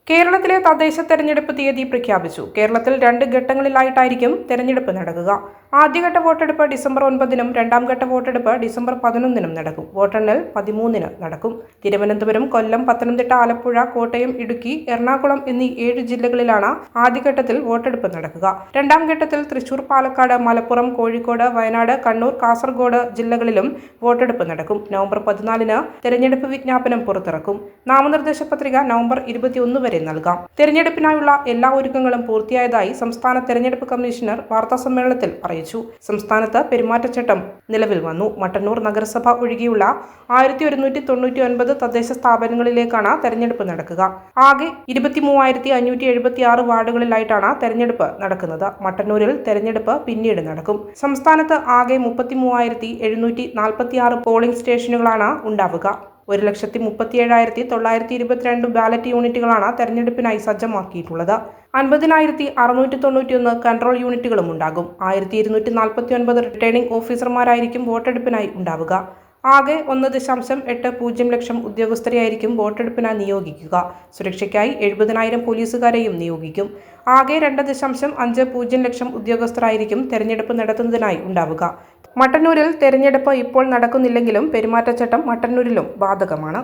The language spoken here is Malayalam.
കേരളത്തിലെ തദ്ദേശ തെരഞ്ഞെടുപ്പ് തീയതി പ്രഖ്യാപിച്ചു. കേരളത്തിൽ 2 ഘട്ടങ്ങളിലായിട്ടായിരിക്കും തെരഞ്ഞെടുപ്പ് നടക്കുക. ആദ്യഘട്ട വോട്ടെടുപ്പ് ഡിസംബർ 9-നും രണ്ടാം ഘട്ട വോട്ടെടുപ്പ് ഡിസംബർ 11-നും നടക്കും. വോട്ടെണ്ണൽ 13-ന് നടക്കും. തിരുവനന്തപുരം, കൊല്ലം, പത്തനംതിട്ട, ആലപ്പുഴ, കോട്ടയം, ഇടുക്കി, എറണാകുളം എന്നീ 7 ജില്ലകളിലാണ് ആദ്യഘട്ടത്തിൽ വോട്ടെടുപ്പ് നടക്കുക. രണ്ടാം ഘട്ടത്തിൽ തൃശൂർ, പാലക്കാട്, മലപ്പുറം, കോഴിക്കോട്, വയനാട്, കണ്ണൂർ, കാസർഗോഡ് ജില്ലകളിലും വോട്ടെടുപ്പ് നടക്കും. നവംബർ 14-ന് തെരഞ്ഞെടുപ്പ് വിജ്ഞാപനം പുറത്തിറക്കും. നാമനിർദ്ദേശ പത്രിക നവംബർ 21 വരെ നൽകാം. തെരഞ്ഞെടുപ്പിനായുള്ള എല്ലാ ഒരുക്കങ്ങളും പൂർത്തിയായതായി സംസ്ഥാന തെരഞ്ഞെടുപ്പ് കമ്മീഷണർ വാർത്താസമ്മേളനത്തിൽ അറിയിച്ചു. സംസ്ഥാനത്ത് പെരുമാറ്റച്ചട്ടം നിലവിൽ വന്നു. മട്ടന്നൂർ നഗരസഭ ഒഴികെയുള്ള 1199 തദ്ദേശ സ്ഥാപനങ്ങളിലേക്കാണ് തെരഞ്ഞെടുപ്പ് നടക്കുക. ആകെ 23,576 വാർഡുകളിലായിട്ടാണ് തെരഞ്ഞെടുപ്പ് നടക്കുന്നത്. മട്ടന്നൂരിൽ തെരഞ്ഞെടുപ്പ് പിന്നീട് നടക്കും. സംസ്ഥാനത്ത് ആകെ 33,746 പോളിംഗ് സ്റ്റേഷനുകളാണ് ഉണ്ടാവുക. 1,37,922 ബാലറ്റ് യൂണിറ്റുകളാണ് തെരഞ്ഞെടുപ്പിനായി സജ്ജമാക്കിയിട്ടുള്ളത്. 50,691 കൺട്രോൾ യൂണിറ്റുകളും ഉണ്ടാകും. 1,249 റിട്ടേണിംഗ് ഓഫീസർമാരായിരിക്കും വോട്ടെടുപ്പിനായി ഉണ്ടാവുക. ആകെ 1.80 ലക്ഷം ഉദ്യോഗസ്ഥരെയായിരിക്കും വോട്ടെടുപ്പിനായി നിയോഗിക്കുക. സുരക്ഷയ്ക്കായി 70,000 പോലീസുകാരെയും നിയോഗിക്കും. ആകെ 2.50 ലക്ഷം ഉദ്യോഗസ്ഥരായിരിക്കും തെരഞ്ഞെടുപ്പ് നടത്തുന്നതിനായി ഉണ്ടാവുക. മട്ടന്നൂരിൽ തെരഞ്ഞെടുപ്പ് ഇപ്പോൾ നടക്കുന്നില്ലെങ്കിലും പെരുമാറ്റച്ചട്ടം മട്ടന്നൂരിലും ബാധകമാണ്.